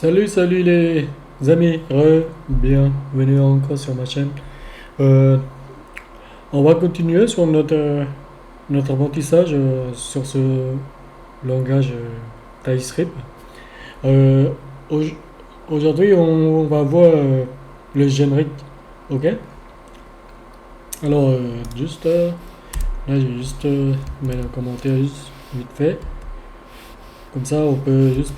Salut les amis, bienvenue encore sur ma chaîne. Euh, on va continuer sur notre apprentissage sur ce langage TypeScript. Euh, au- Aujourd'hui, on va voir le générique, ok? Alors, là, je vais juste mettre un commentaire juste vite fait. Comme ça, on peut juste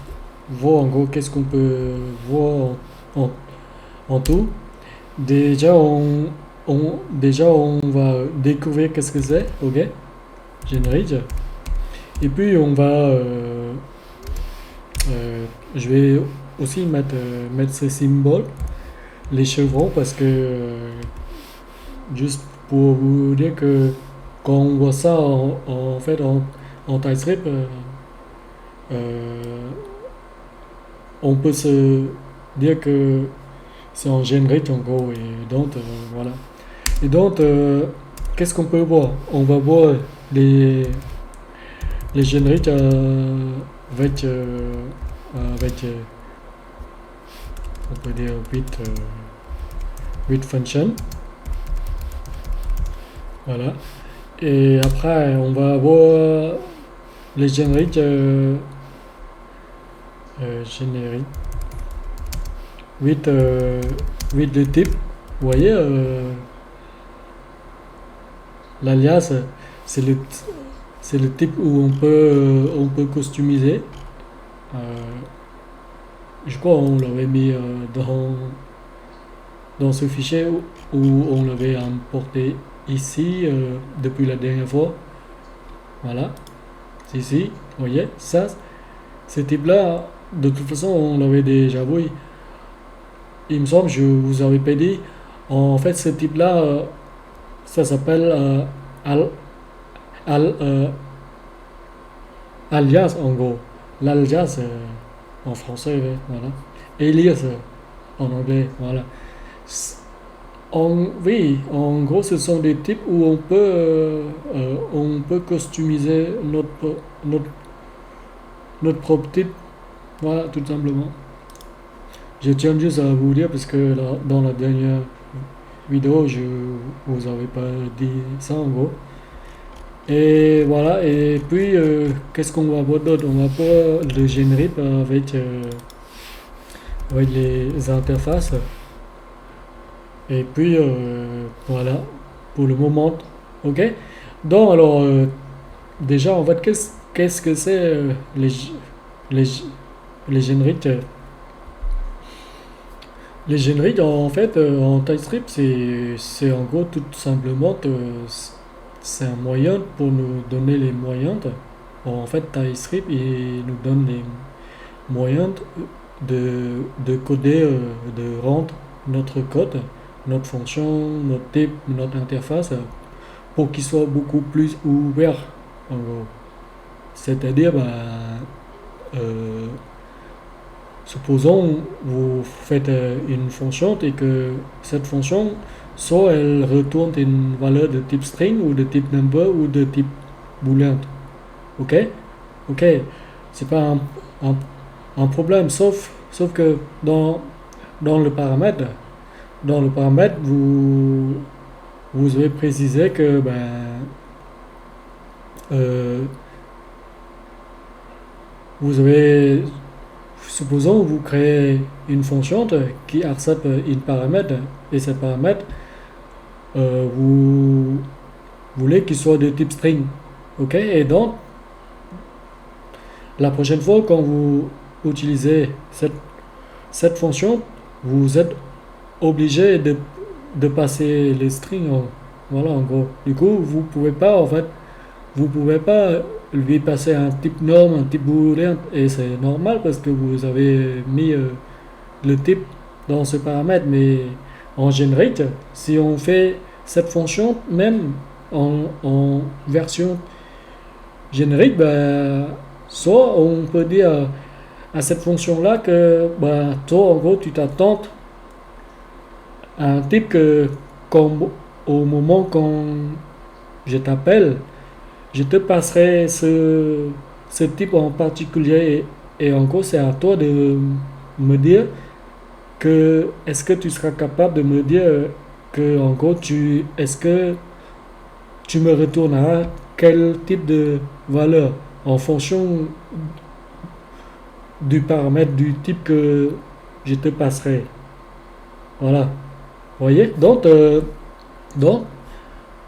voir en gros qu'est-ce qu'on peut voir en, en tout. Déjà, on va découvrir qu'est-ce que c'est, ok? Générique. Et puis, je vais aussi mettre ces symboles, les chevrons, parce que, juste pour vous dire que quand on voit ça en fait en TypeScript, euh, on peut se dire que c'est en générique en gros. Et donc, voilà. Et donc, qu'est-ce qu'on peut voir? On va voir les, les génériques avec, on peut dire 8 functions. Voilà. Et après, on va voir les génériques, génériques 8, 8 de type. Vous voyez, l'alias, c'est le, c'est le type où on peut customiser. Euh, je crois qu'on l'avait mis dans ce fichier où on l'avait importé ici depuis la dernière fois. Voilà, c'est ici. Vous voyez, ça, ce type-là, de toute façon, on l'avait déjà vu. Il me semble, je vous avais pas dit. En fait, ce type-là, ça s'appelle al, al, alias en gros. L'alias en français, ouais, voilà. Alias en anglais, voilà. Oui, en gros, ce sont des types où on peut customiser notre, notre propre type. Voilà, tout simplement. Je tiens juste à vous dire parce que dans la dernière vidéo, je vous avais pas dit ça en gros. Et voilà, et puis qu'est-ce qu'on va voir d'autre? On va voir le générique avec les interfaces. Et puis voilà, pour le moment, ok? Donc alors, déjà en fait, qu'est-ce que c'est les, les génériques? Les génériques en fait en TypeScript c'est en gros tout simplement c'est un moyen pour nous donner les moyens. En fait TypeScript il nous donne les moyens de coder, de rendre notre code, notre fonction, notre type, notre interface pour qu'il soit beaucoup plus ouvert en gros. C'est-à-dire, euh, supposons vous faites une fonction et que cette fonction, soit elle retourne une valeur de type string ou de type number ou de type boolean. Ok? Ok. C'est pas un, un problème, sauf que dans le paramètre, vous avez précisé que euh, vous avez, supposons vous créez une fonction qui accepte un paramètre et ce paramètre, vous voulez qu'il soit de type string. Ok? Et donc, la prochaine fois quand vous utilisez cette fonction, vous êtes obligé de passer les strings. Voilà, en gros. Du coup, vous pouvez pas, en fait, vous pouvez pas lui passer un type norme, un type booléen, et c'est normal parce que vous avez mis le type dans ce paramètre. Mais en générique, si on fait cette fonction, même en version générique, soit on peut dire à cette fonction-là que toi, en gros, tu t'attends à un type que, comme au moment quand je t'appelle, je te passerai ce type en particulier et en gros, c'est à toi de me dire que est-ce que tu seras capable de me dire que en gros est-ce que tu me retourneras quel type de valeur en fonction du paramètre du type que je te passerai. Voilà. Vous voyez? Donc,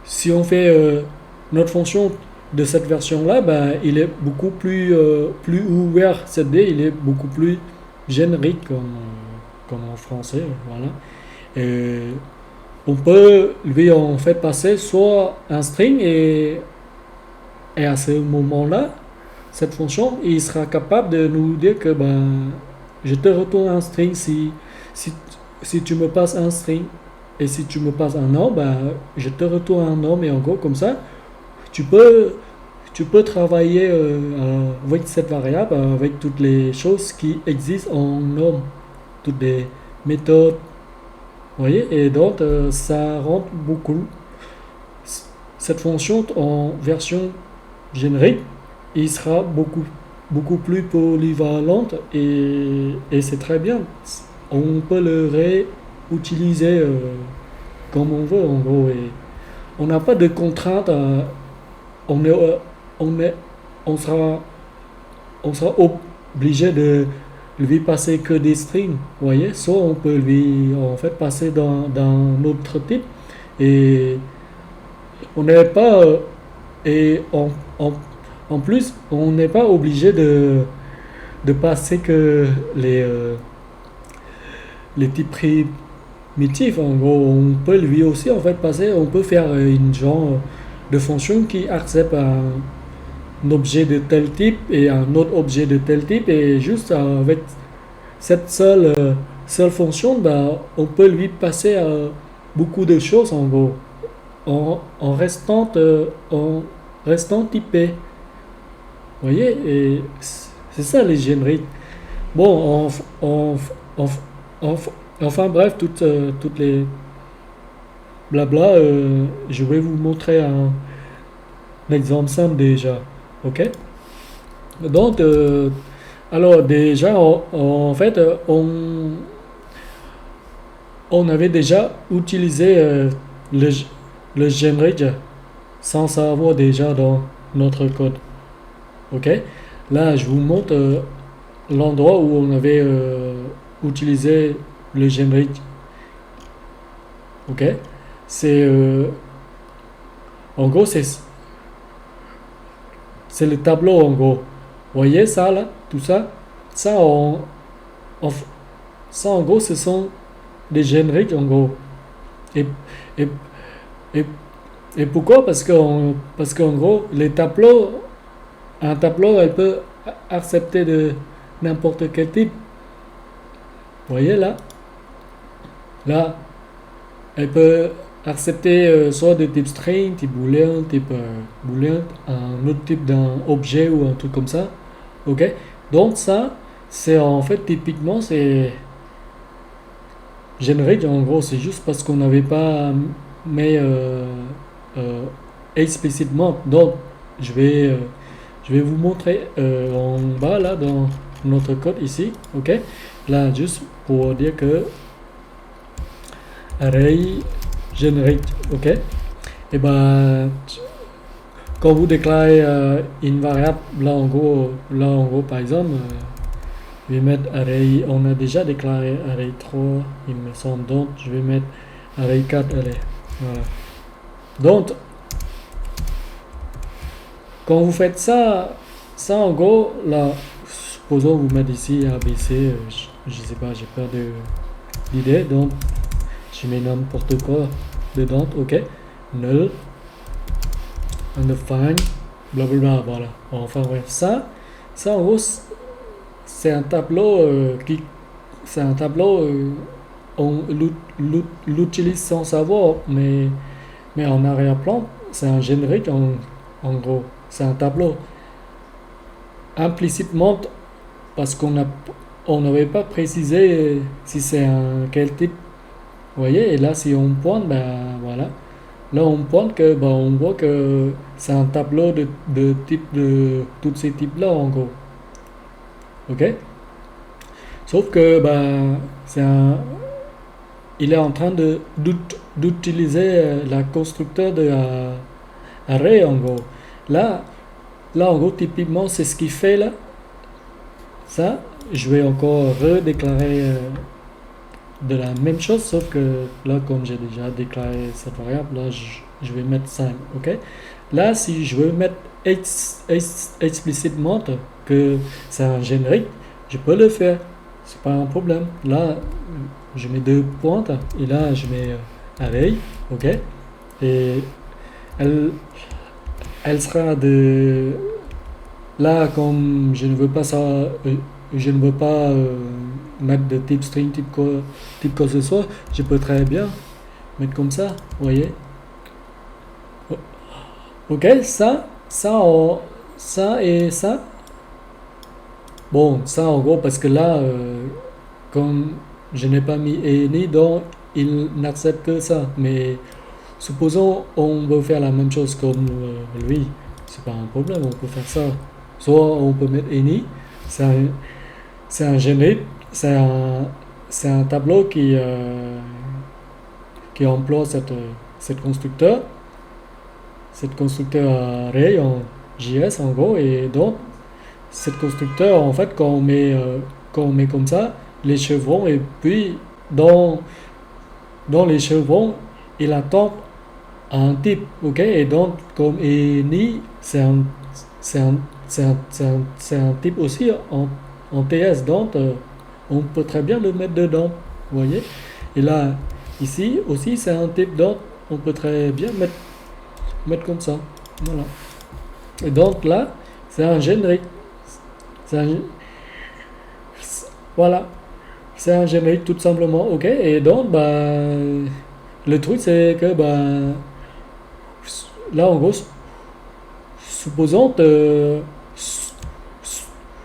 si on fait notre fonction de cette version-là, ben, il est beaucoup plus ouvert. Cette D, il est beaucoup plus générique comme en français. Voilà. Et on peut lui en fait passer soit un string et à ce moment-là, cette fonction, il sera capable de nous dire que ben, je te retourne un string si, si tu me passes un string et si tu me passes un nom, ben, je te retourne un nom et en gros comme ça, tu peux, tu peux travailler avec cette variable, avec toutes les choses qui existent en nom, toutes les méthodes, vous voyez, et donc ça rend beaucoup cette fonction en version générique, il sera beaucoup plus polyvalente et c'est très bien. On peut le réutiliser comme on veut en gros et on n'a pas de contraintes. On est, on est, on sera, on sera obligé de lui passer que des strings, vous voyez. Soit on peut lui en fait passer dans notre type et on n'est pas et en plus on n'est pas obligé de passer que les types primitifs. En gros, on peut lui aussi en fait passer, on peut faire une genre de fonction qui accepte un objet de tel type et un autre objet de tel type et juste avec cette seule fonction, bah, on peut lui passer beaucoup de choses en gros en restant typé. Vous voyez, et c'est ça les génériques. Bon, en- en- enfin bref, toutes les blabla, je vais vous montrer un exemple simple déjà. Ok? Donc, alors déjà, en fait, on avait déjà utilisé le générique sans savoir déjà dans notre code. Ok? Là, je vous montre l'endroit où on avait utilisé le générique. Ok? C'est en gros c'est le tableau en gros. Vous voyez ça là, tout ça, ça en- ça en gros, ce sont des génériques en gros. Et et et, et pourquoi? Parce qu'en gros, les tableaux, un tableau, elle peut accepter de n'importe quel type. Vous voyez là, là, elle peut accepter soit de type string, type boolean, un autre type d'un objet ou un truc comme ça. Ok? Donc ça, c'est en fait typiquement c'est générique. En gros, c'est juste parce qu'on n'avait pas mis euh, explicitement. Donc je vais euh, je vais vous montrer en bas là dans notre code ici. Ok? Là juste pour dire que array générique. Ok? Et ben quand vous déclarez une variable, là en gros par exemple, je vais mettre array, on a déjà déclaré array 3 il me semble, donc je vais mettre array 4 array. Voilà. Donc, quand vous faites ça en gros, là, supposons vous mettre ici ABC, je sais pas, j'ai peur d'idée, donc je mets n'importe quoi dedans, ok, null, undefined, blablabla, voilà. Enfin bref, ça en gros, c'est un tableau c'est un tableau, on l'utilise sans savoir, mais en arrière-plan, c'est un générique en gros. C'est un tableau. Implicitement, parce on n'avait pas précisé si c'est un quel type. Vous voyez, et là, si on pointe, ben voilà. Là, on pointe que, ben, on voit que c'est un tableau de type de tous ces types-là, en gros. Ok? Sauf que c'est un, il est en train d'utiliser la constructeur de array en gros. Là, là en gros, typiquement, c'est ce qu'il fait là. Ça, je vais encore redéclarer de la même chose, sauf que là, comme j'ai déjà déclaré cette variable, là, je vais mettre 5, ok? Là, si je veux mettre explicitement que c'est un générique, je peux le faire, c'est pas un problème. Là, je mets deux pointes et là, je mets array, ok? Et elle, elle sera de là, comme je ne veux pas ça, je ne veux pas mettre de type string, type quoi que ce soit, je peux très bien mettre comme ça, vous voyez. Ok, ça et ça. Bon, ça en gros, parce que là, comme je n'ai pas mis any, donc il n'accepte que ça. Mais supposons on veut faire la même chose comme lui, c'est pas un problème, on peut faire ça. Soit on peut mettre any, c'est un, c'est un générique, c'est un, c'est un tableau qui emploie cette constructeur array en JS en gros, et donc cette constructeur en fait quand on met comme ça les chevrons et puis dans, dans les chevrons il attend un type, ok, et donc comme any c'est un, c'est un type aussi en TS, donc on peut très bien le mettre dedans, vous voyez. Et là, ici aussi, c'est un type, donc on peut très bien mettre comme ça. Voilà. Et donc là, c'est un générique. C'est un, voilà. C'est un générique tout simplement, ok. Et donc, le truc, c'est que, là, en gros, supposons,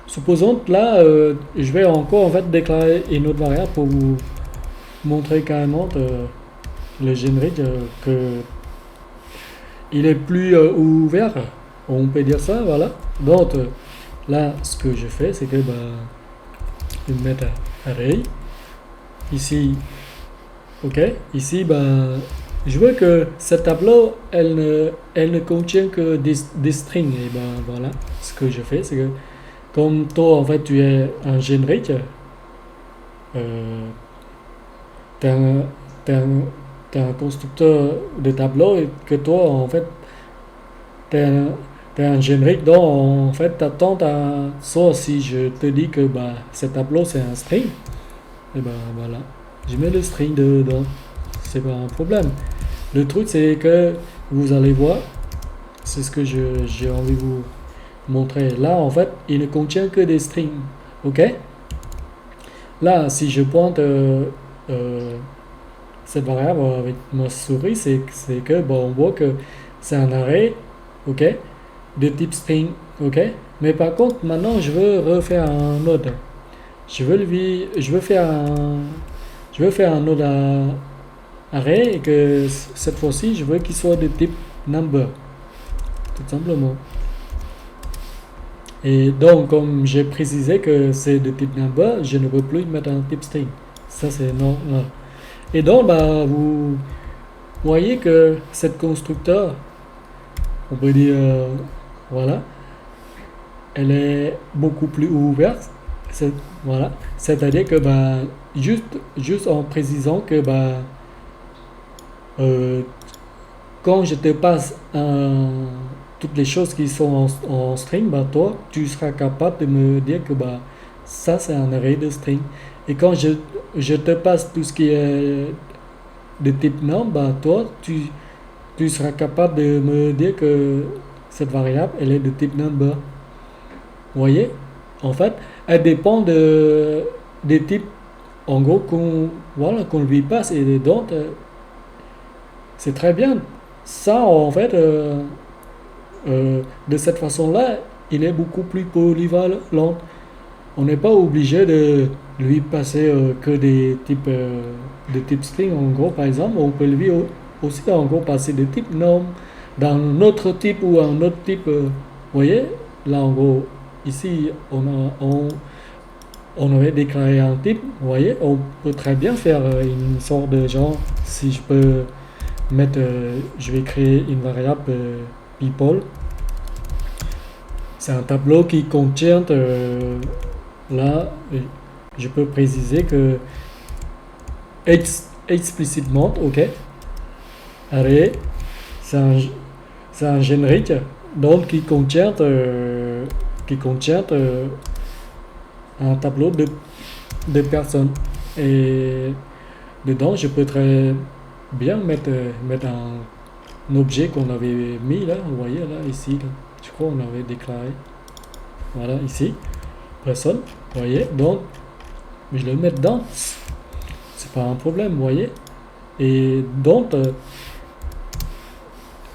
supposons que là, je vais encore en fait déclarer une autre variable pour vous montrer carrément le générique que il est plus ouvert, on peut dire ça, voilà. Donc là, ce que je fais, c'est que je vais mettre array ici, ok. Ici, je veux que ce tableau, elle ne contient que des strings. Et voilà, ce que je fais, c'est que comme toi, en fait, tu es un générique, euh, t'es un, t'es un, t'es un constructeur de tableau et que toi, en fait, t'es un, t'es un générique, donc en fait, t'attends à soit si je te dis que ce tableau c'est un string, et voilà, je mets le string dedans, c'est pas un problème. Le truc c'est que vous allez voir, c'est ce que j'ai envie de vous montrer. Là, en fait, il ne contient que des strings, ok? Là, si je pointe euh, cette variable avec ma souris, c'est que on voit que c'est un array, ok, de type string, ok. Mais par contre, maintenant, je veux refaire un node. Je veux faire un node array et que cette fois-ci, je veux qu'il soit de type number, tout simplement. Et donc, comme j'ai précisé que c'est de type number, je ne veux plus mettre un type string. Ça, c'est non, non. Et donc, vous voyez que cette constructeur, on peut dire, voilà, elle est beaucoup plus ouverte. Voilà. C'est-à-dire que juste en précisant que euh, quand je te passe toutes les choses qui sont en string, toi, tu seras capable de me dire que ça, c'est un array de string. Et quand je te passe tout ce qui est de type num, toi, tu seras capable de me dire que cette variable, elle est de type number. Vous voyez? En fait, elle dépend des types, en gros, qu'on lui passe. Et donc, c'est très bien. Ça, en fait, de cette façon-là, il est beaucoup plus polyvalent. On n'est pas obligé de lui passer que de type string, en gros, par exemple. On peut lui aussi, en gros, passer de type norm dans notre type ou un autre type. Vous voyez? Là, en gros, ici, on avait déclaré un type, vous voyez, on peut très bien faire une sorte de genre, si je peux mettre, je vais créer une variable people. C'est un tableau qui contient, là, je peux préciser que explicitement, ok, array, c'est un générique, donc qui contient un tableau de personnes. Et dedans, je peux très bien mettre un objet qu'on avait mis là, vous voyez là, ici, là. Je crois qu'on avait déclaré. Voilà, ici, personne, vous voyez. Donc, je le mets dedans, c'est pas un problème, vous voyez. Et donc,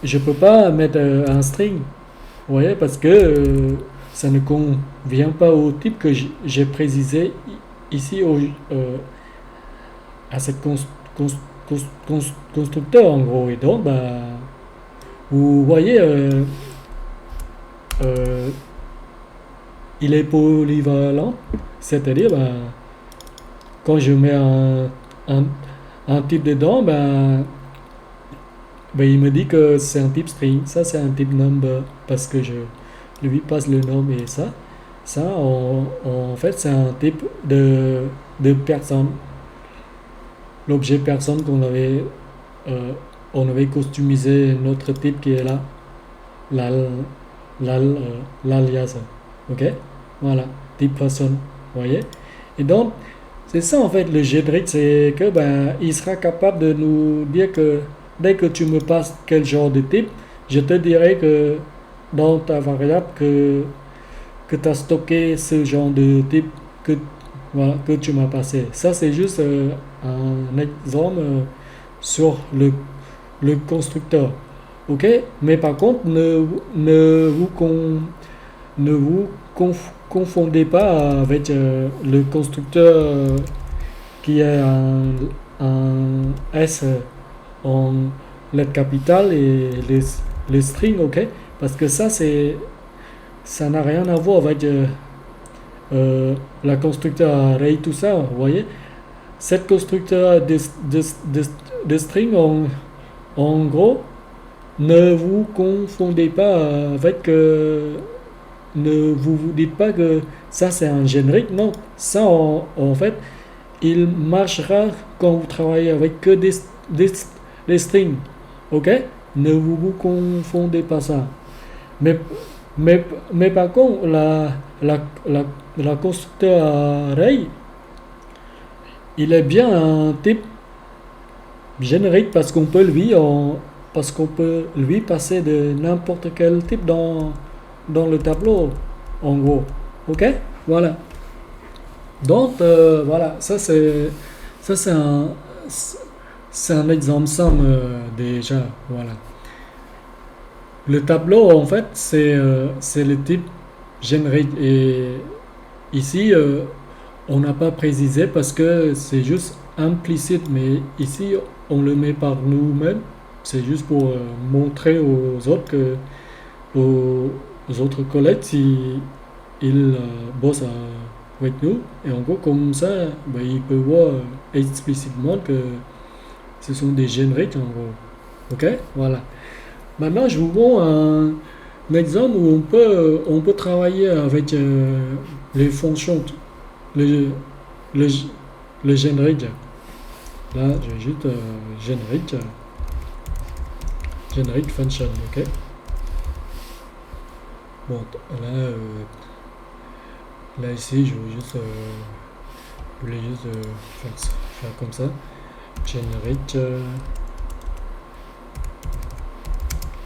je peux pas mettre un string, vous voyez, parce que ça ne convient pas au type que j'ai précisé ici à cette constructeur en gros. Et donc, bah, vous voyez, euh, il est polyvalent, c'est-à-dire, bah, quand je mets un, un type dedans, bah, il me dit que c'est un type string, ça c'est un type number, parce que je lui passe le nom et ça en fait c'est un type de personne. L'objet personne euh, on avait customisé notre type qui est là, l'al, l'alias, ok, voilà, type personne, vous voyez. Et donc c'est ça en fait le générique, c'est que ben il sera capable de nous dire que dès que tu me passes quel genre de type, je te dirai que dans ta variable que tu as stocké ce genre de type que, voilà, que tu m'as passé. Ça, c'est juste un exemple sur le constructeur. Ok. Mais par contre, ne vous confondez pas avec le constructeur qui est un S en lettres capitales et les strings, ok. Parce que ça n'a rien à voir avec la constructeur array, tout ça, vous voyez. Cette constructeur de string, en gros, ne vous confondez pas avec. Ne vous dites pas que ça c'est un générique, non. Ça, en fait, il marchera quand vous travaillez avec que des, des strings, ok. Ne vous confondez pas ça. Mais mais par contre, la, la, la constructeur array, il est bien un type générique parce qu'on peut lui passer de n'importe quel type dans le tableau, en gros. Ok. Voilà. Donc voilà, ça c'est un exemple simple déjà. Voilà. Le tableau, en fait, c'est le type générique. Et ici, on n'a pas précisé parce que c'est juste implicite. Mais ici, on le met par nous-mêmes. C'est juste pour montrer aux autres aux autres collègues si ils bossent avec nous. Et en gros, comme ça, ben, ils peuvent voir explicitement que ce sont des génériques, en gros. Ok? Voilà. Maintenant, je vous montre un exemple où on peut travailler avec les fonctions, le, le, le générique. Là, je vais juste générique function, ok. Bon, là, là ici, je voulais juste faire comme ça, générique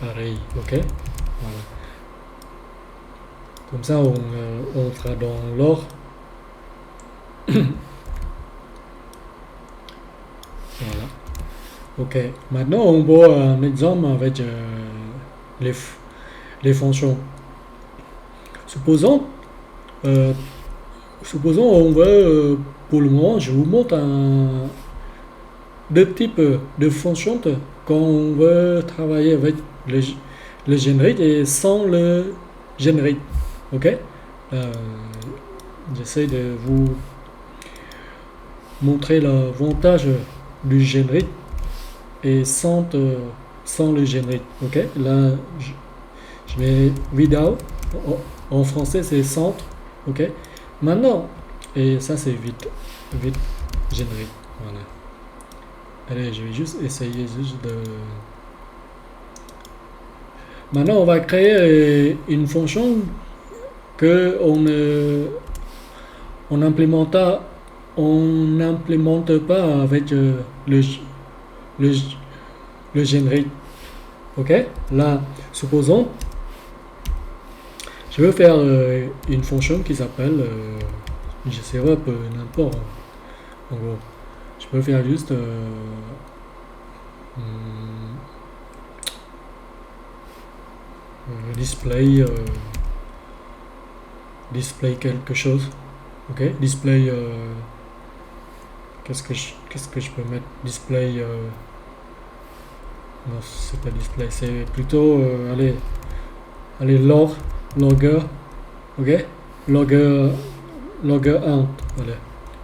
array, ok. Voilà. Comme ça, on fera dans l'ordre. Voilà. Ok. Maintenant, on voit un exemple avec les, les fonctions. Supposons, euh, supposons on veut, pour le moment, je vous montre deux types de fonctions quand on veut travailler avec le générique et sans le générique. Ok. Euh, j'essaie de vous montrer l'avantage du générique et sans le générique. Ok, là je mets vidéo. En français c'est centre. Ok, maintenant, et ça c'est vite générique. Voilà. Allez, je vais juste essayer de. Maintenant, on va créer une fonction que on n'implémente pas avec le, le générique. Ok? Là, supposons, je veux faire une fonction qui s'appelle, je sais pas, peu n'importe. En gros, je peux faire juste display display quelque chose. Ok, display qu'est-ce que je peux mettre, display non, c'est pas display, c'est plutôt allez logger. Ok, logger 1.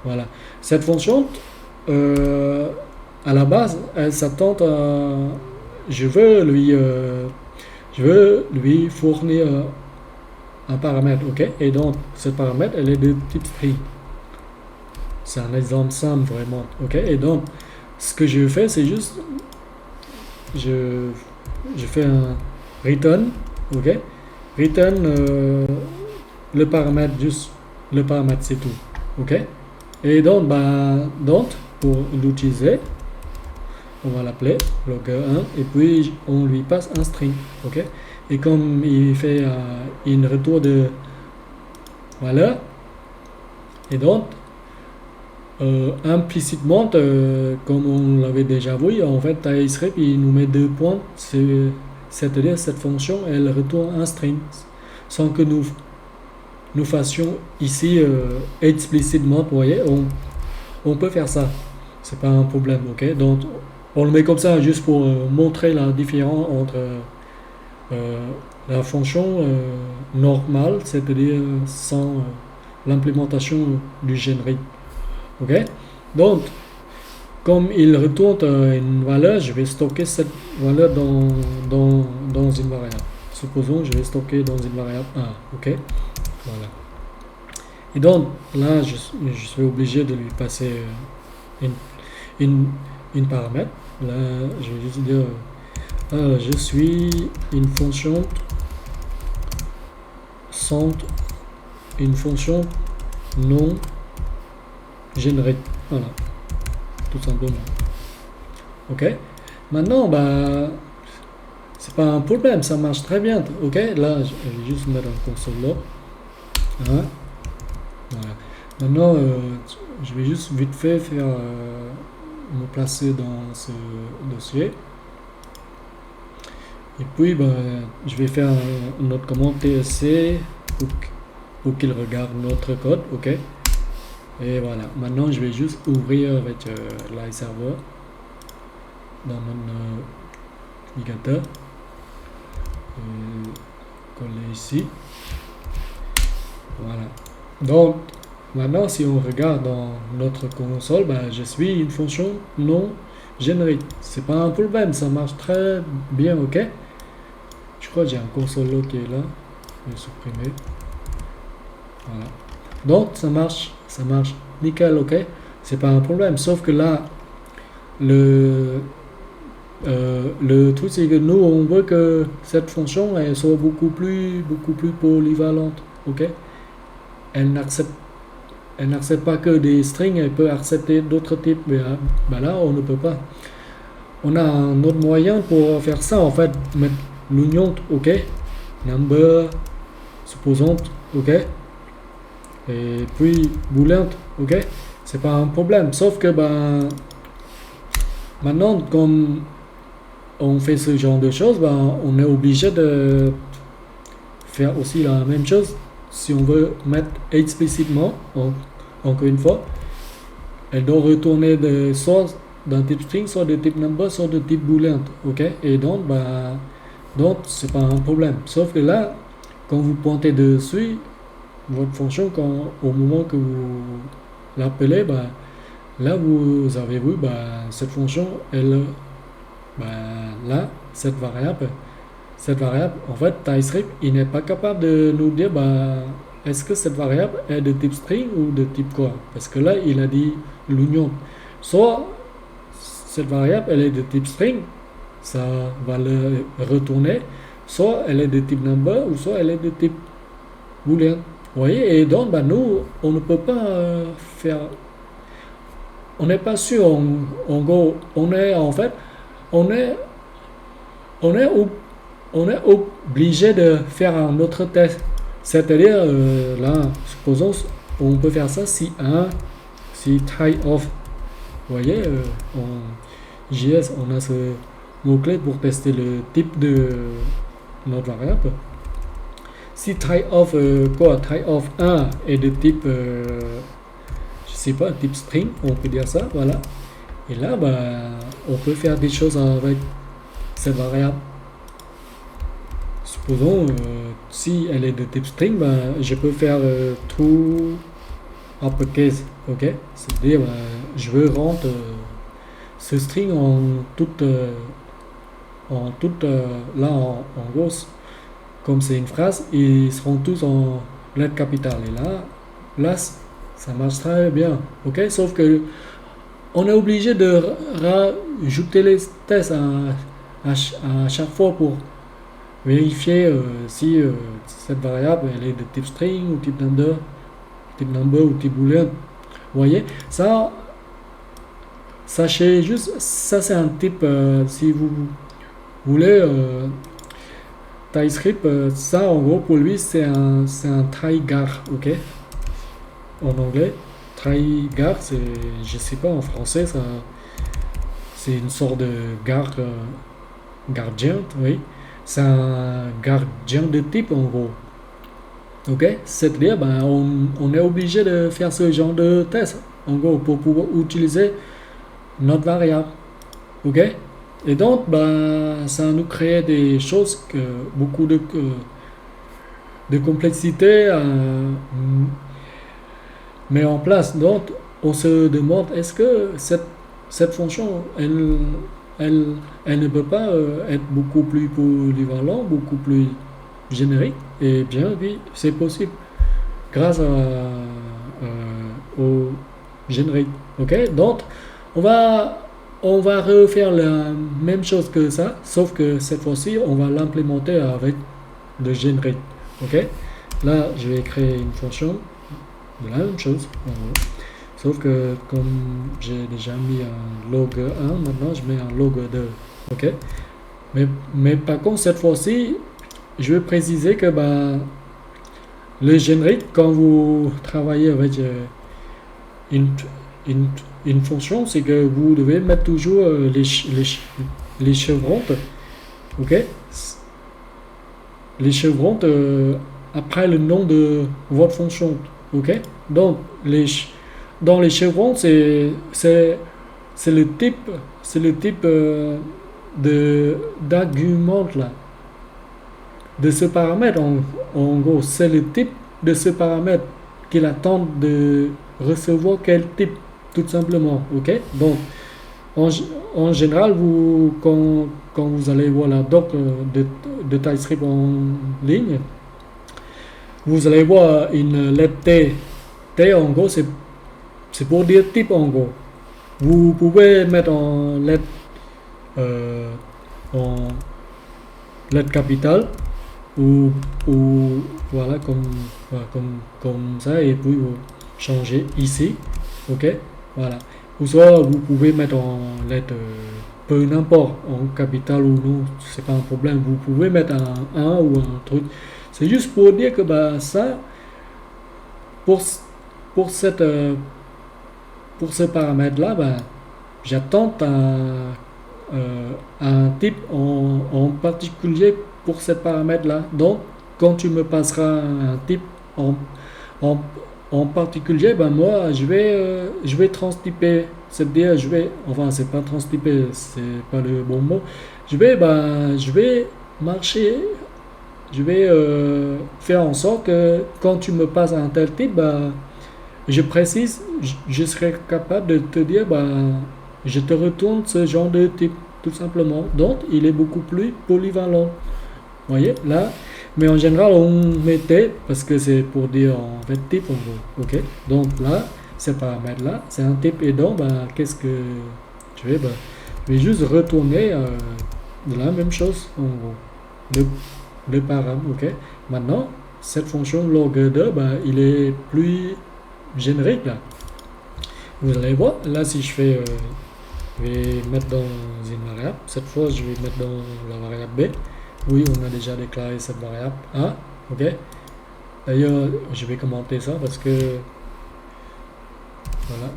Voilà, cette fonction à la base elle s'attend à, je veux lui fournir un paramètre. Ok, et donc ce paramètre elle est de type string. C'est un exemple simple vraiment. Ok, et donc ce que je fais c'est juste je fais un return. Ok, return le paramètre, juste le paramètre, c'est tout. Ok, et donc pour l'utiliser on va l'appeler logger 1 et puis on lui passe un string. Ok, et comme il fait une retour de valeur, et donc implicitement comme on l'avait déjà vu, en fait TypeScript il nous met 2 points, c'est-à-dire cette fonction elle retourne un string sans que nous fassions ici explicitement. Vous voyez, on peut faire ça, c'est pas un problème. Ok, donc on le met comme ça juste pour montrer la différence entre la fonction normale, c'est-à-dire sans l'implémentation du générique. Ok, donc comme il retourne une valeur, je vais stocker cette valeur dans une variable. Supposons je vais stocker dans une variable 1. Ok, voilà. Et donc là je suis obligé de lui passer une paramètre. Là je vais juste dire je suis une fonction centre, une fonction non générique. Voilà, tout simplement. Ok, maintenant c'est pas un problème, ça marche très bien. Ok, là je vais juste mettre un console là. Hein? Voilà. Maintenant je vais juste vite fait faire me placer dans ce dossier. Et puis je vais faire une autre commande tsc pour qu'il regarde notre code. Ok, et voilà, maintenant je vais juste ouvrir avec l'iServer dans mon navigateur, coller ici. Voilà, donc maintenant si on regarde dans notre console, je suis une fonction non générique, c'est pas un problème, ça marche très bien. Ok, je crois que j'ai un console qui est là, je vais supprimer. Voilà, donc ça marche nickel. Ok, c'est pas un problème, sauf que là le truc c'est que nous on veut que cette fonction elle soit beaucoup plus polyvalente. Ok, elle n'accepte pas que des strings, elle peut accepter d'autres types, mais là on ne peut pas. On a un autre moyen pour faire ça, en fait, mettre l'union. Ok, number supposons. Ok, et puis boolean. Ok, c'est pas un problème, sauf que maintenant comme on fait ce genre de choses, on est obligé de faire aussi la même chose si on veut mettre explicitement. Encore une fois, elle doit retourner soit d'un type string, soit de type number, soit de type boolean. Ok, et donc c'est pas un problème, sauf que là quand vous pointez dessus votre fonction au moment que vous l'appelez, là vous avez vu cette fonction, bah, là, cette variable, en fait, TypeScript, il n'est pas capable de nous dire est-ce que cette variable est de type string ou de type quoi? Parce que là, il a dit l'union. Soit cette variable, elle est de type string, ça va le retourner, soit elle est de type number, ou soit elle est de type boolean. Vous voyez, et donc, nous, on ne peut pas faire. On n'est pas sûr, en gros, on est en fait, on est, on est, on est obligé de faire un autre test. C'est-à-dire, là, supposons, on peut faire ça si type of. Vous voyez, en JS, on a ce mot-clé pour tester le type de notre variable. Si type of type of 1 est de type, je sais pas, type string, on peut dire ça, voilà. Et là, on peut faire des choses avec cette variable. Supposons, si elle est de type string, je peux faire true uppercase, ok? C'est-à-dire, je veux rendre ce string en toute, là, en gros, comme c'est une phrase, ils seront tous en lettres capitales. Et là, ça marche très bien, ok? Sauf que on est obligé de rajouter les tests à chaque fois pour vérifier si cette variable elle est de type string ou type number ou type boolean. Vous voyez, ça, sachez juste, ça c'est un type, si vous voulez, TypeScript, ça en gros pour lui c'est un trygar, ok? En anglais, trygar, c'est, je sais pas en français, ça, c'est une sorte de gardien, oui. C'est un gardien de type en gros. Ok, c'est-à-dire on est obligé de faire ce genre de test en gros pour pouvoir utiliser notre variable. Ok, et donc ça nous crée des choses que beaucoup de complexité met en place. Donc on se demande est-ce que cette fonction elle ne peut pas être beaucoup plus polyvalente, beaucoup plus générique. Et bien oui, c'est possible grâce au générique. Ok, donc on va refaire la même chose que ça, sauf que cette fois-ci on va l'implémenter avec le générique. Ok, là je vais créer une fonction de la même chose. Sauf que comme j'ai déjà mis un log 1, maintenant je mets un log 2. Ok, mais par contre cette fois-ci je vais préciser que le générique, quand vous travaillez avec une fonction, c'est que vous devez mettre toujours les chevrons, ok, les chevrons après le nom de votre fonction, ok. Donc dans les chevrons, c'est le type d'argument là. De ce paramètre, en gros, c'est le type de ce paramètre qu'il attend de recevoir quel type, tout simplement. Ok, donc en général, quand vous allez voir la doc de TypeScript en ligne, vous allez voir une lettre T. T, en gros, c'est pour dire type, en gros. Vous pouvez mettre en lettre capitale ou voilà comme ça, et puis vous changez ici, ok, voilà. Ou soit vous pouvez mettre en lettre peu n'importe, en capitale ou non, c'est pas un problème. Vous pouvez mettre un 1 ou un truc. C'est juste pour dire que ça pour cette pour ce paramètre là, j'attends un type en particulier pour ce paramètre là. Donc quand tu me passeras un type en particulier, moi je vais transtyper, c'est-à-dire c'est pas transtyper, c'est pas le bon mot. Je vais marcher je vais faire en sorte que quand tu me passes un tel type, bah, je précise, je serai capable de te dire, bah, je te retourne ce genre de type, tout simplement. Donc, il est beaucoup plus polyvalent. Vous voyez, là, mais en général, on mettait, parce que c'est pour dire en fait type en gros. Ok, donc là, ces paramètres-là, c'est un type, et donc, bah, qu'est-ce que je vais, bah, je vais juste retourner de la même chose en gros. Le, le param, ok. Maintenant, cette fonction log2, bah, il est plus générique là. Vous allez voir, là, si je fais, je vais mettre dans une variable, cette fois, je vais mettre dans la variable B. Oui, on a déjà déclaré cette variable A, ok. D'ailleurs, je vais commenter ça parce que, voilà.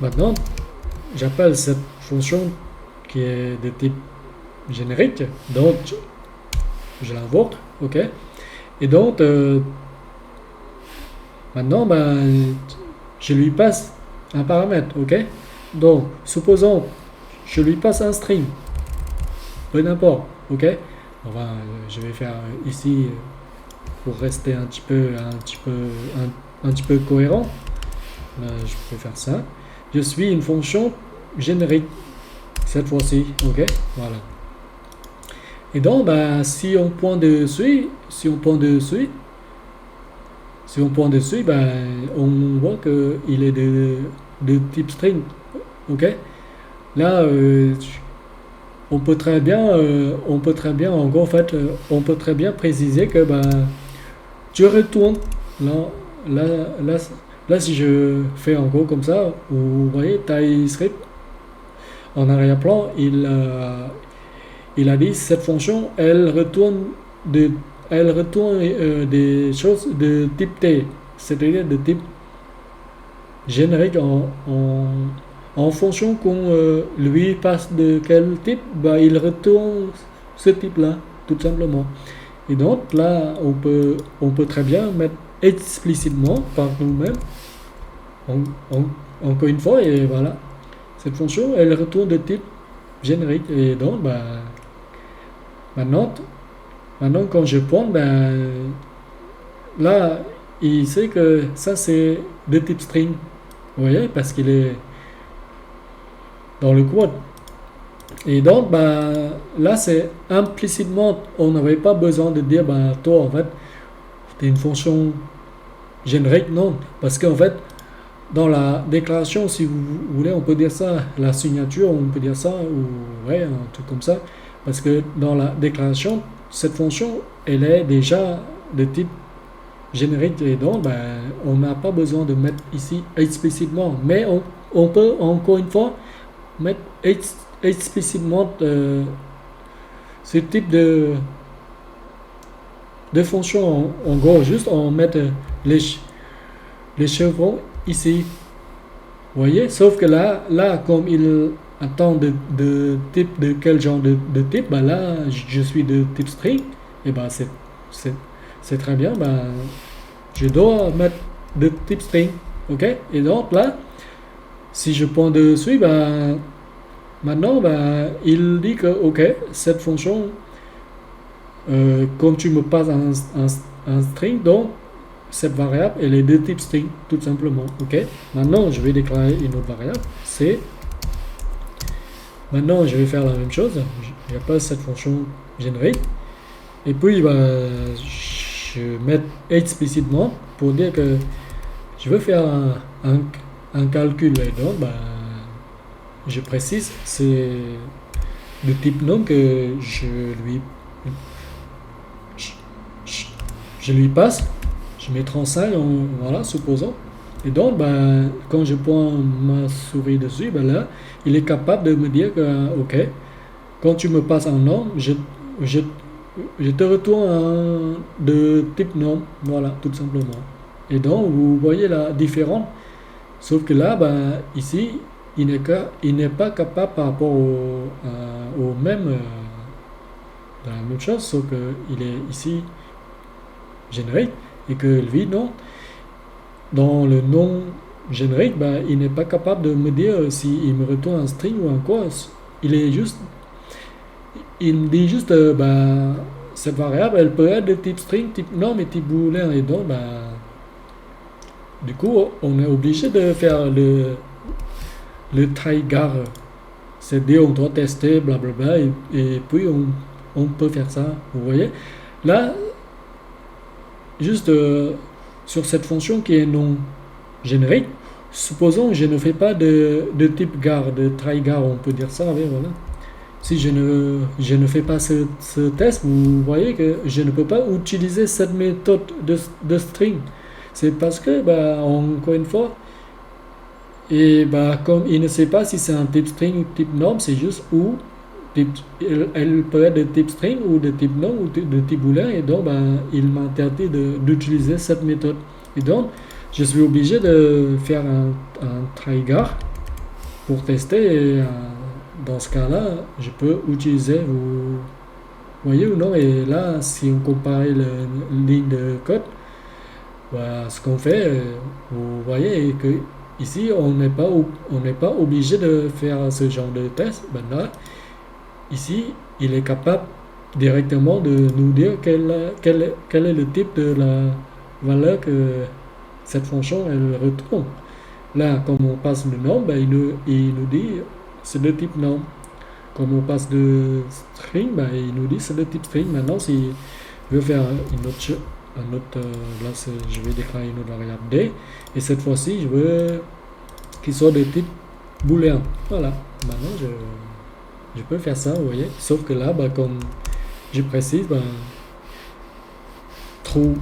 Maintenant, j'appelle cette fonction qui est de type générique, donc je l'invoque, ok. Et donc, maintenant, ben, je lui passe un paramètre, ok. Donc, supposons, je lui passe un string, peu n'importe, ok. Enfin, je vais faire ici pour rester un petit peu cohérent. Je peux faire ça. Je suis une fonction générique cette fois-ci, ok. Voilà. Et donc, bah, si on pointe dessus, bah, on voit qu'il est de type string, ok. Là, en gros, en fait, on peut très bien préciser que bah, tu retournes là, là, là, là, si je fais en gros comme ça, vous voyez, TypeScript en arrière-plan, il a dit cette fonction, de, elle retourne des choses de type T, c'est-à-dire de type générique en fonction qu'on lui passe de quel type, bah, il retourne ce type-là, tout simplement. Et donc là, on peut très bien mettre explicitement par nous-mêmes, encore une fois, et voilà. Cette fonction, elle retourne de type générique. Et donc, bah, maintenant, quand je pointe, bah, là, il sait que ça, c'est de type string. Vous voyez, parce qu'il est dans le code. Et donc, bah, là, c'est implicitement, on n'avait pas besoin de dire, bah, toi, en fait, c'est une fonction générique, non. Parce qu'en fait, dans la déclaration, si vous voulez, on peut dire ça, la signature, on peut dire ça, ou ouais, un truc comme ça. Parce que dans la déclaration, cette fonction, elle est déjà de type générique. Et donc, ben, on n'a pas besoin de mettre ici explicitement. Mais on peut, encore une fois, mettre explicitement ce type de fonction. En gros, juste on met les chevrons ici. Vous voyez? Sauf que là comme il attend type, de quel genre de type, ben là, je suis de type string, et ben c'est très bien, ben, je dois mettre de type string, ok? Et donc là, si je pointe dessus, ben, maintenant, ben, il dit que, ok, cette fonction, comme tu me passes un string, donc cette variable, elle est de type string, tout simplement, ok. Maintenant, je vais déclarer une autre variable, c'est. Maintenant, je vais faire la même chose, je passe cette fonction générique, et puis, ben, je mets explicitement pour dire que je veux faire un calcul, et donc, ben, je précise, c'est de type nom que je lui passe. Je mets 35, voilà, supposons. Et donc, ben, quand je pointe ma souris dessus, ben là, il est capable de me dire que, ok, quand tu me passes un nom, je te retourne de type nom, voilà, tout simplement. Et donc, vous voyez la différence. Sauf que là, ben, il n'est pas capable par rapport au même, la même chose, sauf qu'il est ici générique, et que lui, non. Dans le nom générique, ben, il n'est pas capable de me dire s'il me retourne un string ou un quoi. Il me dit juste, ben, cette variable, elle peut être de type string, type norm et type booléen. Et donc, du coup, on est obligé de faire le try-gar. C'est-à-dire, on doit tester, blablabla, et puis on peut faire ça. Vous voyez? Là, juste sur cette fonction qui est non générique, supposons que je ne fais pas de type gar, de try-gar, on peut dire ça, oui, voilà. Si je ne fais pas ce test, vous voyez que je ne peux pas utiliser cette méthode de string. C'est parce que, encore une fois, et comme il ne sait pas si c'est un type string ou type norm, c'est juste ou elle peut être de type string ou de type norm ou de type booléen, et donc il m'interdit d'utiliser cette méthode. Et donc, je suis obligé de faire un try-gar pour tester. Et, dans ce cas-là, je peux utiliser, vous voyez ou non, et là, si on compare la ligne de code, ce qu'on fait, vous voyez que ici, on n'est pas obligé de faire ce genre de test. Là, ici, il est capable directement de nous dire quel est le type de la valeur que cette fonction elle retourne. Là, comme on passe le norm, il nous dit c'est de type norm. Comme on passe de string, il nous dit c'est de type string. Maintenant, si je veux faire là, je vais déclarer une autre variable d, et cette fois-ci, je veux qu'il soit de type booléen. Voilà. Maintenant, je peux faire ça, vous voyez. Sauf que là, comme je précise, true.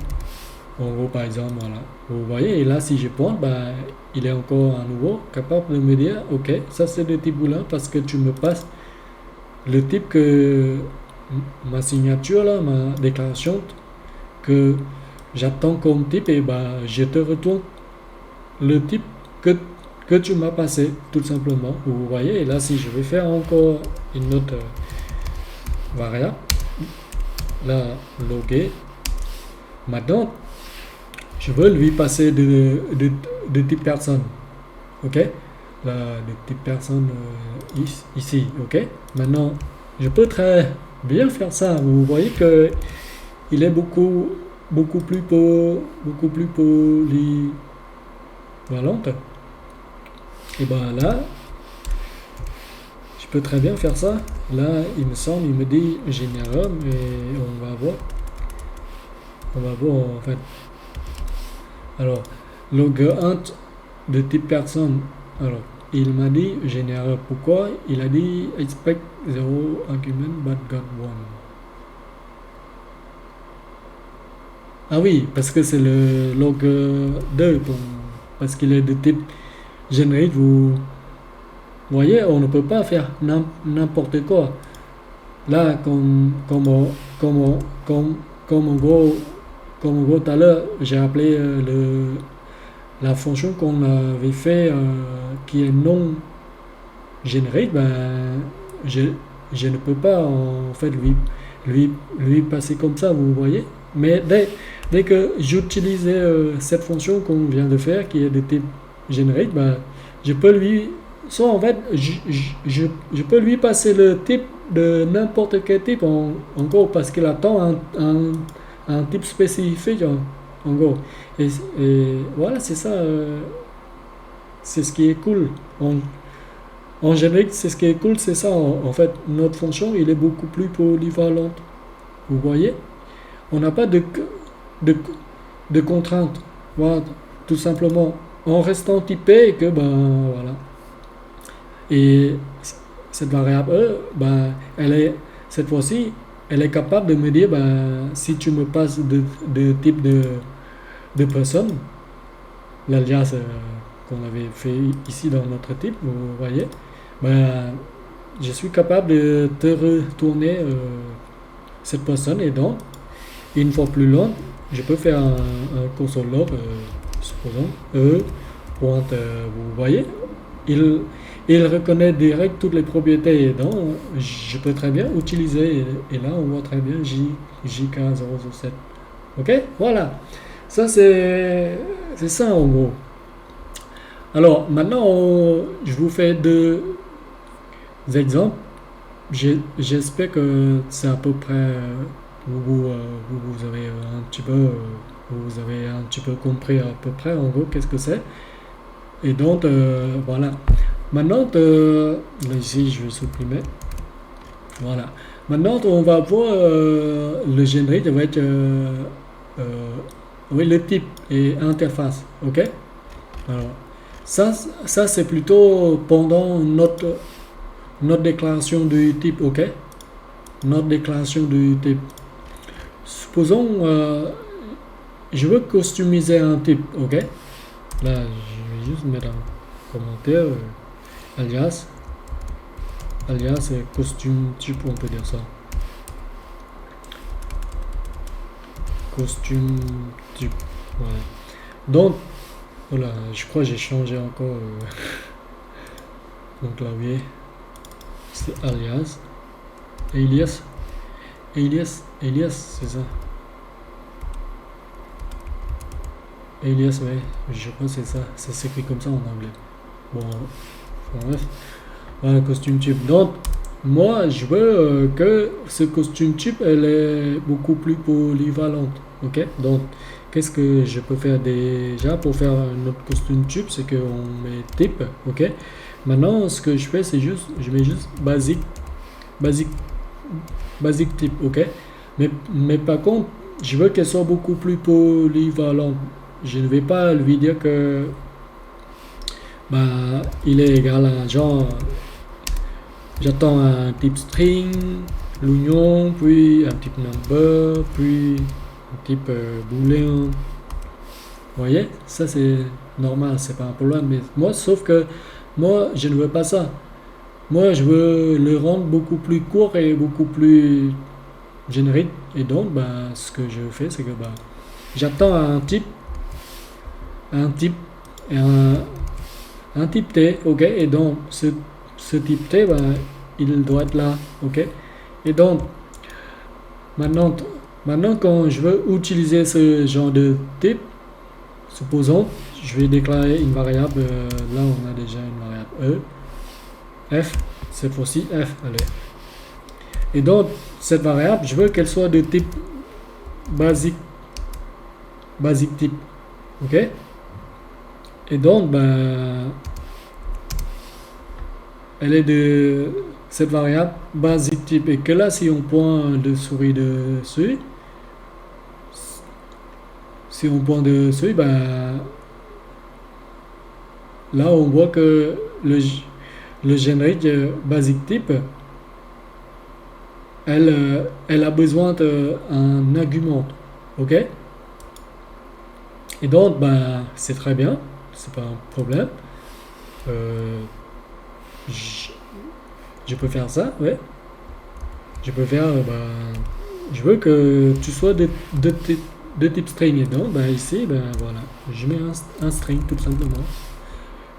En gros, par exemple, voilà. Vous voyez, et là, si je pointe, il est encore à nouveau capable de me dire, ok, ça c'est de type booléen parce que tu me passes le type que ma signature, là, ma déclaration, que j'attends comme type, et je te retourne le type que tu m'as passé, tout simplement. Vous voyez, et là, si je vais faire encore une autre variable, là, loguer, maintenant, je veux lui passer de type personne. Ok? Là, de type personne ici. Ok? Maintenant, je peux très bien faire ça. Vous voyez que il est beaucoup plus polyvalent. Et là, je peux très bien faire ça. Là, il me semble, il me dit général, mais on va voir. On va voir en fait. Alors, log1 de type personne. Alors, il m'a dit général. Pourquoi? Il a dit expect 0 argument but got 1. Ah oui, parce que c'est le log 2, parce qu'il est de type générique. Vous voyez, on ne peut pas faire n'importe quoi. Là, comme en gros, tout à l'heure, j'ai appelé la fonction qu'on avait fait qui est non générique, je ne peux pas en fait lui passer comme ça, vous voyez. Mais dès que j'utilisais cette fonction qu'on vient de faire, qui est de type générique, je peux lui, soit en fait, je peux lui passer le type de n'importe quel type, en gros, parce qu'il attend un type spécifique, en gros. Et voilà, c'est ça. C'est ce qui est cool. En générique, c'est ce qui est cool, c'est ça. En fait, notre fonction, il est beaucoup plus polyvalente. Vous voyez? On n'a pas de contraintes. Voilà, tout simplement. En restant typé, et que, voilà. Et cette variable E, cette fois-ci, elle est capable de me dire, si tu me passes de type de personne, l'alias qu'on avait fait ici dans notre type, vous voyez, je suis capable de te retourner cette personne, et donc, une fois plus loin, je peux faire un console log, supposons, pointe, vous voyez, il reconnaît direct toutes les propriétés, et donc je peux très bien utiliser, et là on voit très bien JK007. Ok, voilà, ça c'est ça en gros. Alors maintenant je vous fais deux exemples. J'espère que c'est à peu près vous avez un petit peu, vous avez un petit peu compris à peu près en gros qu'est-ce que c'est. Et donc, voilà. Maintenant, là, ici, je vais supprimer. Voilà. Maintenant, on va voir le générique avec euh, oui, le type et interface. OK? Alors, ça c'est plutôt pendant notre déclaration du type. OK? Notre déclaration du type. Supposons, je veux customiser un type. OK? Là, je vais juste mettre un commentaire. Alias. Alias et costume type, on peut dire ça. Costume type. Voilà. Donc, voilà, je crois que j'ai changé encore mon clavier. C'est alias. Alias. Alias, c'est ça. Alias, ouais, je crois que c'est ça. Ça s'écrit comme ça en anglais. Bon, bref. Voilà, costume type. Donc, moi, je veux que ce costume type, elle est beaucoup plus polyvalente. Ok? Donc, qu'est-ce que je peux faire déjà pour faire notre costume type? C'est qu'on met type. Ok? Maintenant, ce que je fais, c'est juste, je mets juste basique, basique, basique type. Ok? Mais par contre, je veux qu'elle soit beaucoup plus polyvalente. Je ne vais pas lui dire que bah, il est égal à genre j'attends un type string, l'union, puis un type number, puis un type boolean. Vous voyez, ça c'est normal, c'est pas un problème. Mais moi, sauf que moi, je ne veux pas ça. Moi, je veux le rendre beaucoup plus court et beaucoup plus générique. Et donc, bah, ce que je fais, c'est que bah, j'attends un type et un type T, ok. Et donc, ce type T, bah, il doit être là, ok. Et donc, maintenant, maintenant quand je veux utiliser ce genre de type, supposons, je vais déclarer une variable, là on a déjà une variable E, F, cette fois-ci F, allez. Et donc, cette variable, je veux qu'elle soit de type basique, basique type, ok. Et donc, ben, elle est de cette variable basique type. Et que là, si on pointe de souris dessus, si on pointe dessus, ben, là, on voit que le générique basique type, elle a besoin d'un argument. OK? Et donc, ben, c'est très bien. C'est pas un problème. Euh, je, je peux faire ça, ouais. Je peux faire, ben, je veux que tu sois de type string. Et donc, ben, ici, ben, voilà. Je mets un string, tout simplement.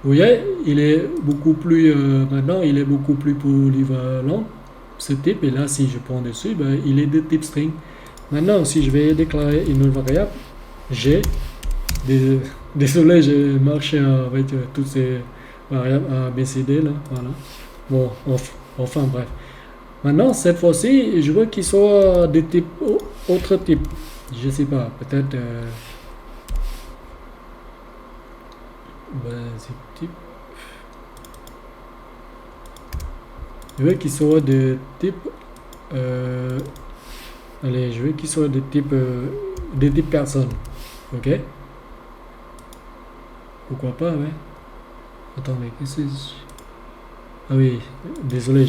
Vous voyez, il est beaucoup plus, maintenant, il est beaucoup plus polyvalent, ce type. Et là, si je prends dessus, ben, il est de type string. Maintenant, si je vais déclarer une autre variable, j'ai désolé, j'ai marché avec toutes ces variables A, B, C, D là, voilà. Bon, enfin bref. Maintenant, cette fois-ci, je veux qu'il soit de type autre type. Je sais pas, peut-être basic type. Je veux qu'il soit de type allez, je veux qu'il soit de type personne. Ok? Pourquoi pas, ouais. Attends, mais qu'est-ce que c'est? Ah oui, désolé,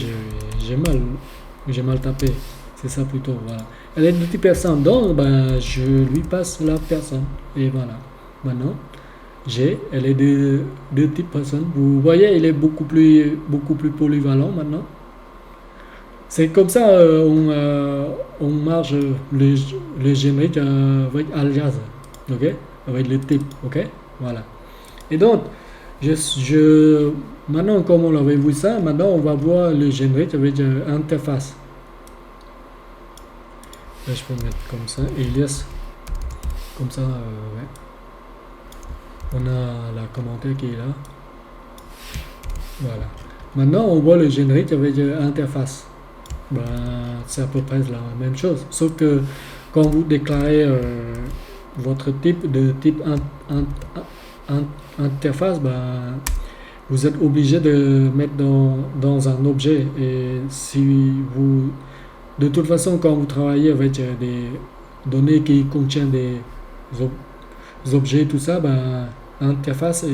j'ai mal tapé. C'est ça plutôt, voilà. Elle est de type personne, donc ben, je lui passe la personne. Et voilà. Maintenant, elle est de type personne. Vous voyez, elle est beaucoup plus polyvalent maintenant. C'est comme ça on marche le générique avec alias, ok? Avec le type, ok? Voilà. Et donc, maintenant, comme on avait vu ça, maintenant on va voir le générique avec interface. Là, je peux mettre comme ça, alias, comme ça, ouais. On a la commentaire qui est là. Voilà. Maintenant, on voit le générique avec interface. ben, c'est à peu près la même chose. Sauf que quand vous déclarez votre type de type interface, ben, vous êtes obligé de mettre dans un objet. Et si vous, de toute façon, quand vous travaillez avec des données qui contiennent des objets, tout ça, ben, l'interface,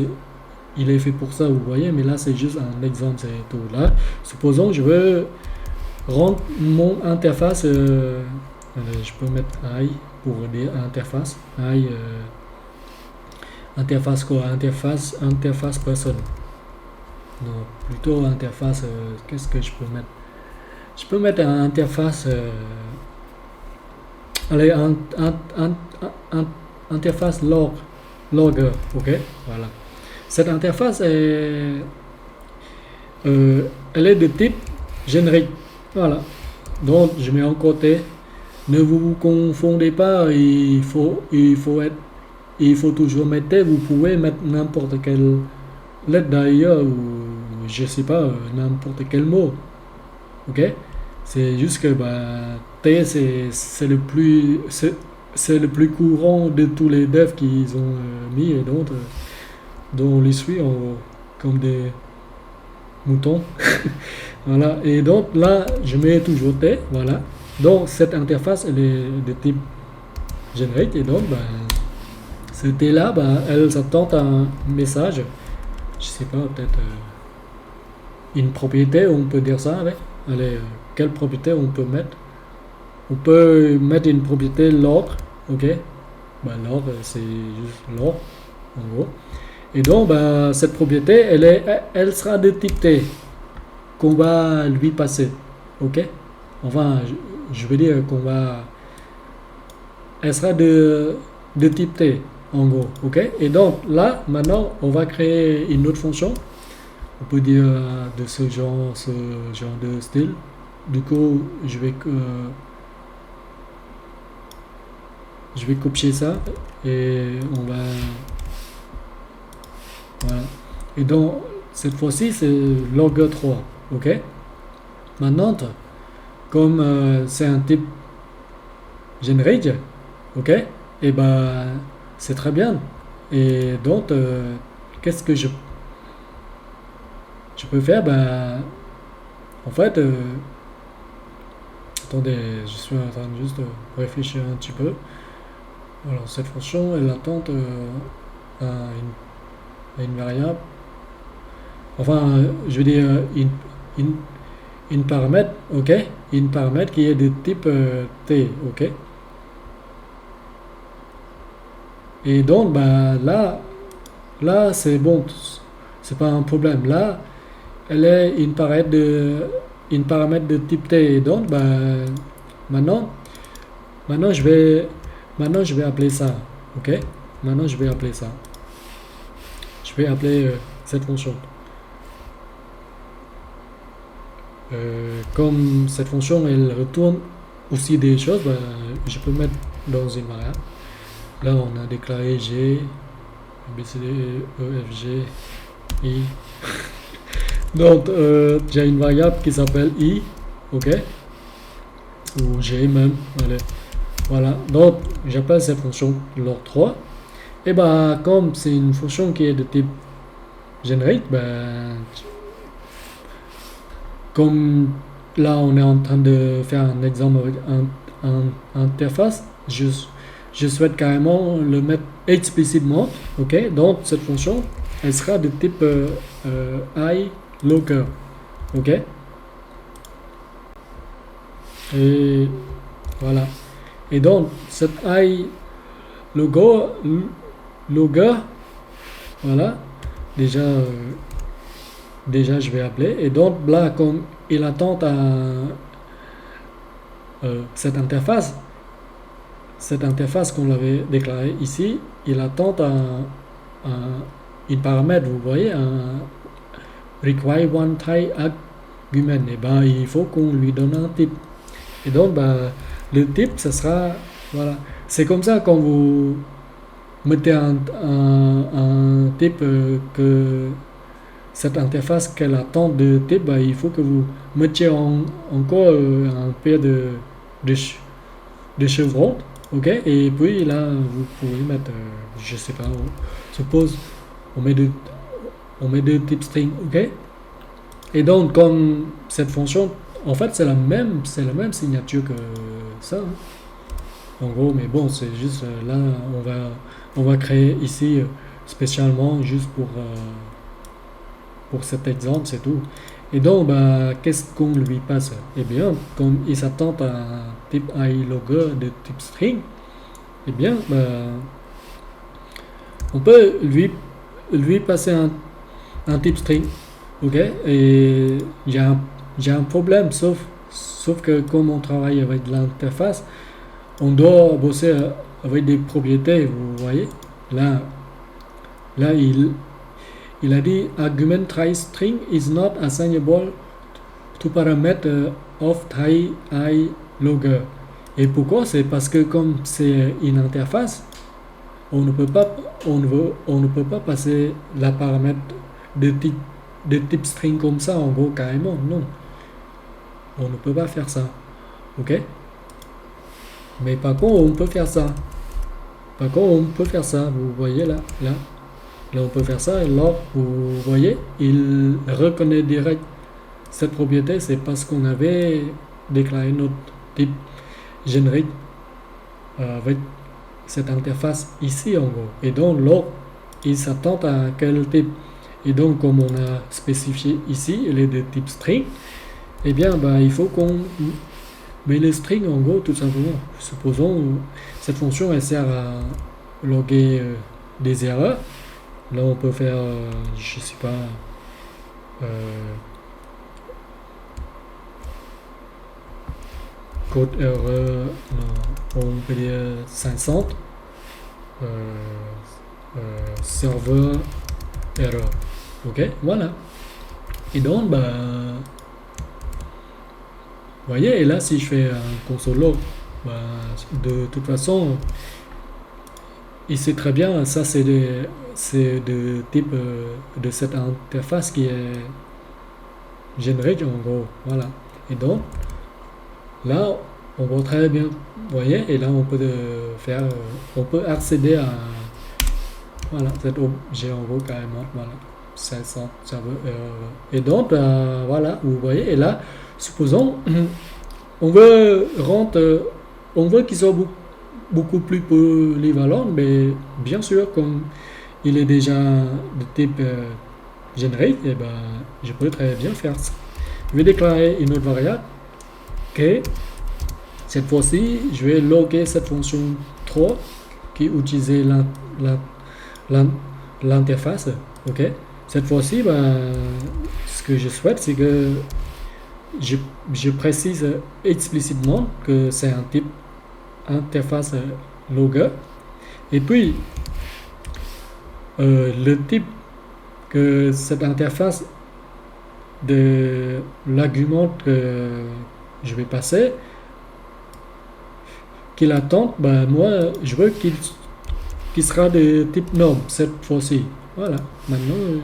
il est fait pour ça, vous voyez. Mais là, c'est juste un exemple, c'est tout. Là, supposons, je veux rendre mon interface, je peux mettre AI pour des interfaces. AI, interface quoi? Interface personne. Non, plutôt interface, qu'est-ce que je peux mettre? Je peux mettre un interface, allez, interface logger, ok? Voilà. Cette interface elle est de type générique. Voilà. Donc, je mets en côté. Ne vous confondez pas, il faut toujours mettre T. Vous pouvez mettre n'importe quelle lettre d'ailleurs ou je sais pas, n'importe quel mot. Ok? C'est juste que bah, T c'est c'est le plus courant de tous les devs qu'ils ont mis et d'autres dont on les suit comme des moutons. Voilà. Et donc là, je mets toujours T. Voilà. Donc cette interface, elle est de type générique et donc bah, ce T là, bah, elle s'attend à un message. Je sais pas, peut-être une propriété, on peut dire ça avec. Allez, quelle propriété on peut mettre? On peut mettre une propriété l'ordre, ok? Bah, l'ordre, c'est juste l'ordre, en gros. Et donc, bah, cette propriété, elle sera de type T, qu'on va lui passer, ok? Enfin, je veux dire qu'on va... Elle sera de type T, en gros, ok? Et donc, là, maintenant, on va créer une autre fonction. On peut dire de ce genre de style. Du coup, je vais copier ça et on va voilà. Et donc cette fois-ci c'est logger 3, ok. Maintenant, comme c'est un type générique, ok, et ben c'est très bien. Et donc qu'est-ce que je peux faire? Ben en fait, attendez, je suis en train de juste réfléchir un petit peu. Alors cette fonction, elle attend à une variable. Enfin, je veux dire une, une paramètre, ok, une paramètre qui est de type T, ok. Et donc, bah là c'est bon, c'est pas un problème. Là, elle est une paramètre de type T. Et donc, bah maintenant, maintenant je vais, maintenant je vais appeler ça, ok. Maintenant je vais appeler ça. Je vais appeler cette fonction. Comme cette fonction elle retourne aussi des choses, bah, je peux mettre dans une variable. Là on a déclaré G, B, C, D, E, F, G, I. Donc j'ai une variable qui s'appelle I, ok, ou G même, allez. Voilà, donc j'appelle cette fonction log3. Et bah comme c'est une fonction qui est de type générique, ben comme là on est en train de faire un exemple avec un interface, je souhaite carrément le mettre explicitement, ok. Donc cette fonction, elle sera de type iLogger, ok. Et voilà. Et donc cette iLogger, voilà, déjà déjà je vais appeler. Et donc là comme il attend à cette interface qu'on avait déclarée ici, il attend une paramètre, vous voyez, un require one type argument. Et ben il faut qu'on lui donne un type. Et donc bah, le type ça sera, voilà, c'est comme ça quand vous mettez un type que cette interface qu'elle attend de type, bah, il faut que vous mettiez encore un paire de, ch- de chevrons, ok? Et puis là, vous pouvez mettre, je sais pas, suppose, on met deux, on met deux types string, ok? Et donc, comme cette fonction, en fait, c'est la même signature que ça, hein. En gros, mais bon, c'est juste là, on va créer ici spécialement juste pour cet exemple, c'est tout. Et donc, bah, qu'est-ce qu'on lui passe? Eh bien, comme il s'attend à un type iLogger de type string, eh bien, bah, on peut lui passer un type string, ok? Et j'ai un problème, sauf que comme on travaille avec l'interface, on doit bosser avec des propriétés, vous voyez. Là, là il a dit argument try string is not assignable to parameter of try I logger. Et pourquoi? C'est parce que comme c'est une interface, on ne peut pas on ne peut pas passer la paramètre de type string comme ça, en gros, carrément. Non, on ne peut pas faire ça, ok? Mais par contre, on peut faire ça. Par contre, on peut faire ça. Vous voyez là, on peut faire ça. Et là, vous voyez, il reconnaît direct cette propriété. C'est parce qu'on avait déclaré notre type générique avec cette interface ici, en gros. Et donc, là, il s'attend à quel type. Et donc, comme on a spécifié ici, il est de type string. Eh bien, bah, il faut qu'on met le string, en gros, tout simplement. Supposons cette fonction, elle sert à loguer des erreurs. Là, on peut faire, je sais pas, code erreur, non, on peut dire 500, serveur erreur. Ok, voilà. Et donc, bah, vous voyez, et là, si je fais un console log, bah, de toute façon, il sait très bien, ça c'est de type de cette interface qui est générique, en gros. Voilà. Et donc, là, on voit très bien, vous voyez, et là, on peut faire, on peut accéder à, voilà, cet objet, en gros, carrément, voilà, 500 serveur. Et donc, voilà, vous voyez, et là, supposons, on veut rendre, on veut qu'il soit beaucoup plus polyvalent, mais bien sûr, comme il est déjà de type générique, et ben, je peux très bien faire ça. Je vais déclarer une autre variable, que cette fois-ci, je vais loguer cette fonction 3 qui utilise l'interface, ok. Cette fois-ci, ben, ce que je souhaite, c'est que je précise explicitement que c'est un type interface logger. Et puis, le type que cette interface de l'argument que je vais passer, qu'il attend, ben moi, je veux qu'il sera de type norme cette fois-ci. Voilà. Maintenant,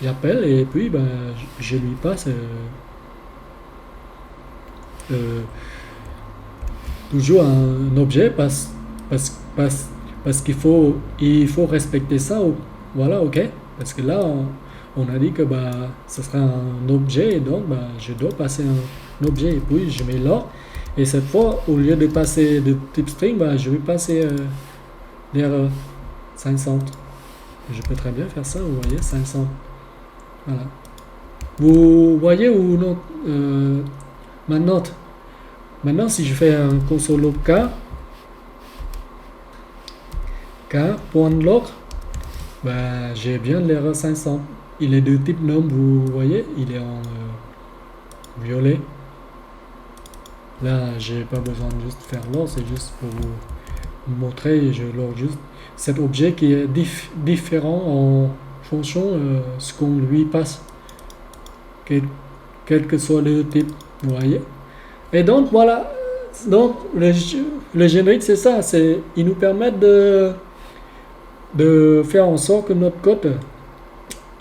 j'appelle et puis ben, je lui passe toujours un objet parce il faut respecter ça. Voilà, ok. Parce que là, on a dit que bah, ce sera un objet et donc bah, je dois passer un objet et puis je mets là. Et cette fois, au lieu de passer de type string, bah, je vais passer l'erreur 500. Je peux très bien faire ça, vous voyez, 500. Voilà. Vous voyez ou non maintenant, si je fais un console log k.log, bah, j'ai bien l'erreur 500. Il est de type num, vous voyez, il est en violet. Là, j'ai pas besoin de juste faire log, c'est juste pour vous montrer. Je log juste cet objet qui est différent en fonction ce qu'on lui passe, quel que soit le type, vous voyez. Et donc voilà, donc le générique c'est ça, il nous permet de faire en sorte que notre code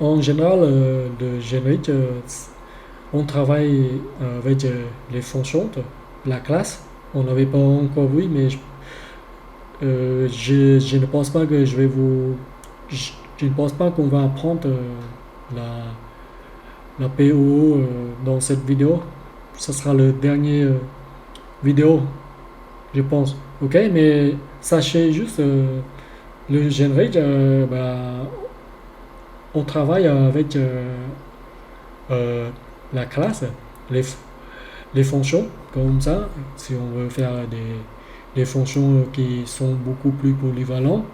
en général, le générique, on travaille avec les fonctions de la classe. On n'avait pas encore vu, mais je ne pense pas que je ne pense pas qu'on va apprendre la, la POO dans cette vidéo. Ce sera le dernier vidéo, je pense. Ok, mais sachez juste le générique, on travaille avec la classe, les, les fonctions, comme ça. Si on veut faire des fonctions qui sont beaucoup plus polyvalentes,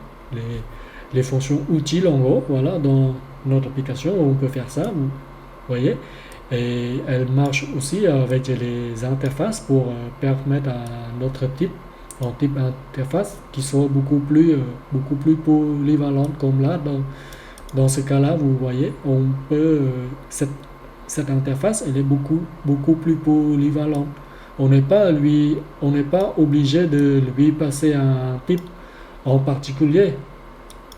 les fonctions utiles en gros, voilà, dans notre application, on peut faire ça, vous voyez. Et elle marche aussi avec les interfaces pour permettre à notre type interface qui soit beaucoup plus polyvalente comme là. Dans ce cas-là, vous voyez, on peut, cette interface, elle est beaucoup plus polyvalente. On n'est pas obligé de lui passer un type en particulier.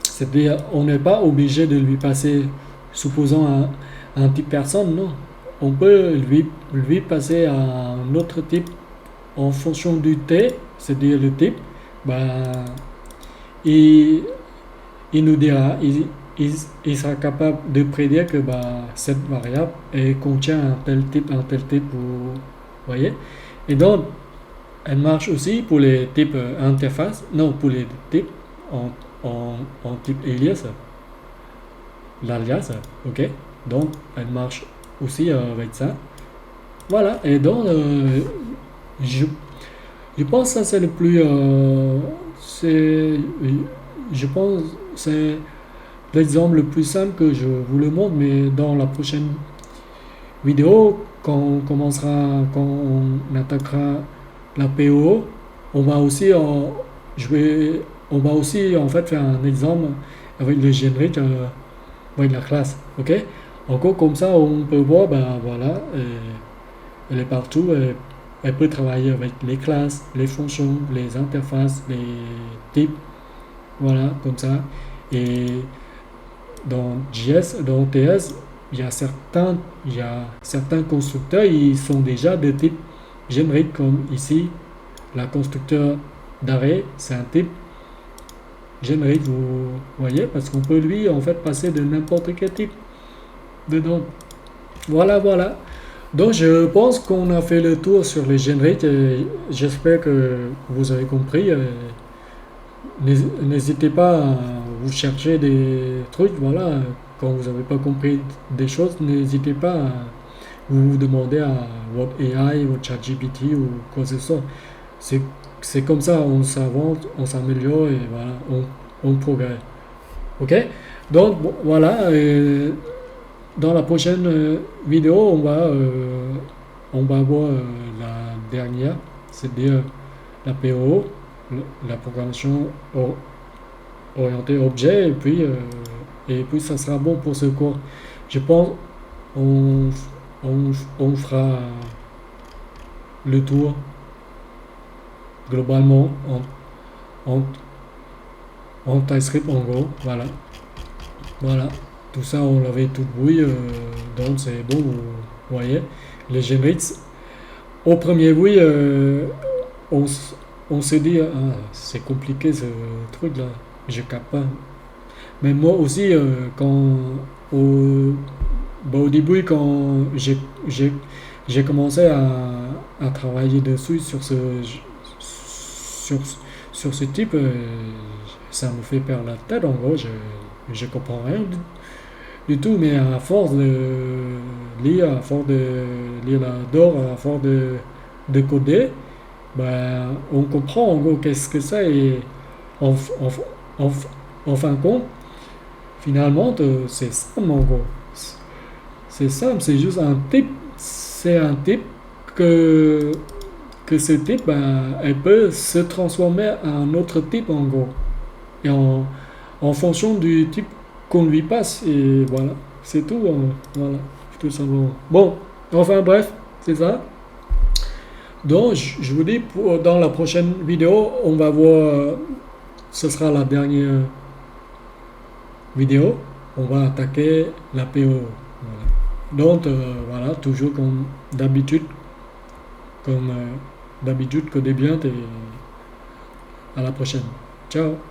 C'est-à-dire, on n'est pas obligé de lui passer, supposons un type personne, non. On peut lui passer un autre type en fonction du T, c'est-à-dire le type, ben, il, il nous dira, il sera capable de prédire que bah, cette variable elle contient un tel type, vous voyez. Et donc, elle marche aussi pour les types interface, non, pour les types en type alias, l'alias, ok. Donc, elle marche aussi avec ça. Voilà, et donc, je, je pense que ça c'est le plus, je pense c'est l'exemple le plus simple que je vous le montre, mais dans la prochaine vidéo, quand on attaquera la PO, on va aussi, on va aussi en fait faire un exemple avec le générique, avec la classe, ok? Encore comme ça, on peut voir, ben voilà, elle est partout, elle peut travailler avec les classes, les fonctions, les interfaces, les types, voilà, comme ça. Et dans JS, dans TS, il y a certains constructeurs, ils sont déjà de type générique, comme ici, la constructeur d'arrêt, c'est un type générique, vous voyez, parce qu'on peut lui, en fait, passer de n'importe quel type dedans. Voilà, voilà. Donc, je pense qu'on a fait le tour sur les génériques et j'espère que vous avez compris. N'hésitez pas à vous chercher des trucs, voilà. Quand vous n'avez pas compris des choses, n'hésitez pas à vous demander à votre AI, votre ChatGPT ou quoi que ce soit. C'est, c'est comme ça, on s'avance, on s'améliore et voilà, on progresse. Ok? Donc, bon, voilà. Dans la prochaine vidéo, on va voir la dernière, c'est-à-dire la PO, la programmation orientée objet, et puis ça sera bon pour ce cours. Je pense on, on fera le tour globalement en, en TypeScript en gros, voilà. Voilà. Tout ça, on l'avait tout bouilli, donc c'est bon, vous voyez. Les génériques, au premier bruit, on, on se dit, ah, c'est compliqué ce truc-là, je capte pas. Mais moi aussi, au, au début, quand j'ai commencé à travailler dessus sur, sur ce type, ça me fait perdre la tête, en gros, je comprends rien du tout, mais à force de lire la DOR, à force de coder, ben, on comprend en gros qu'est-ce que c'est et en, en, en, en fin de compte, finalement, c'est simple en gros. C'est simple, c'est juste un type. C'est un type que, que ce type, ben, elle peut se transformer en un autre type en gros. Et en fonction du type qu'on lui passe. Et voilà, c'est tout. Voilà, tout simplement. Bon, enfin bref, c'est ça. Donc, je vous dis, dans la prochaine vidéo, on va voir, ce sera la dernière vidéo. on va attaquer la PO. Voilà. Donc, voilà, toujours comme d'habitude, codez bien et à la prochaine. Ciao!